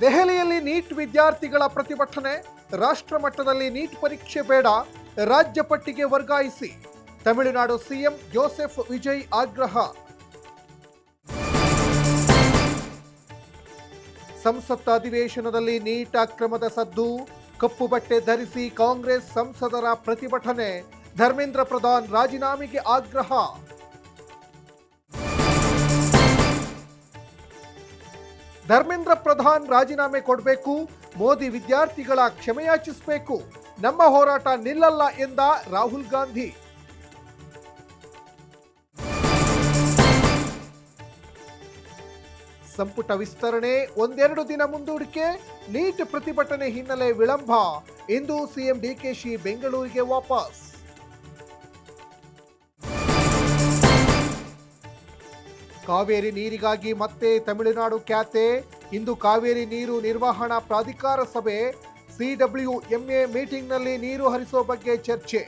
ದೆಹಲಿಯಲ್ಲಿ ನೀಟ್ ವಿದ್ಯಾರ್ಥಿಗಳ ಪ್ರತಿಭಟನೆ. ರಾಷ್ಟ್ರ ಮಟ್ಟದಲ್ಲಿ ನೀಟ್ ಪರೀಕ್ಷೆ ಬೇಡ, ರಾಜ್ಯ ಪಟ್ಟಿಗೆ ವರ್ಗಾಯಿಸಿ. ತಮಿಳುನಾಡು ಸಿಎಂ ಜೋಸೆಫ್ ವಿಜಯ್ ಆಗ್ರಹ. ಸಂಸತ್ ಅಧಿವೇಶನದಲ್ಲಿ ನೀಟ್ ಅಕ್ರಮದ ಸದ್ದು. ಕಪ್ಪು ಬಟ್ಟೆ ಧರಿಸಿ ಕಾಂಗ್ರೆಸ್ ಸಂಸದರ ಪ್ರತಿಭಟನೆ. ಧರ್ಮೇಂದ್ರ ಪ್ರಧಾನ್ ರಾಜೀನಾಮೆಗೆ ಆಗ್ರಹ. ಧರ್ಮೇಂದ್ರ ಪ್ರಧಾನ್ ರಾಜೀನಾಮೆ ಕೊಡಬೇಕು, ಮೋದಿ ವಿದ್ಯಾರ್ಥಿಗಳ ಕ್ಷಮೆಯಾಚಿಸಬೇಕು, ನಮ್ಮ ಹೋರಾಟ ನಿಲ್ಲಲ್ಲ ಎಂದ ರಾಹುಲ್ ಗಾಂಧಿ. ಸಂಪುಟ ವಿಸ್ತರಣೆ ಒಂದೆರಡು ದಿನ ಮುಂದೂಡಿಕೆ. ನೀಟ್ ಪ್ರತಿಭಟನೆ ಹಿನ್ನೆಲೆ ವಿಳಂಬ. ಇಂದು ಸಿಎಂ ಡಿಕೆಶಿ ಬೆಂಗಳೂರಿಗೆ ವಾಪಸ್. ಕಾವೇರಿ ನೀರಿಗಾಗಿ ಮತ್ತೆ ತಮಿಳುನಾಡು ಖ್ಯಾತೆ. ಇಂದು ಕಾವೇರಿ ನೀರು ನಿರ್ವಹಣಾ ಪ್ರಾಧಿಕಾರ ಸಭೆ. ಸಿಡಬ್ಲ್ಯೂಎಂಎ ಮೀಟಿಂಗ್ನಲ್ಲಿ ನೀರು ಹರಿಸೋ ಬಗ್ಗೆ ಚರ್ಚೆ.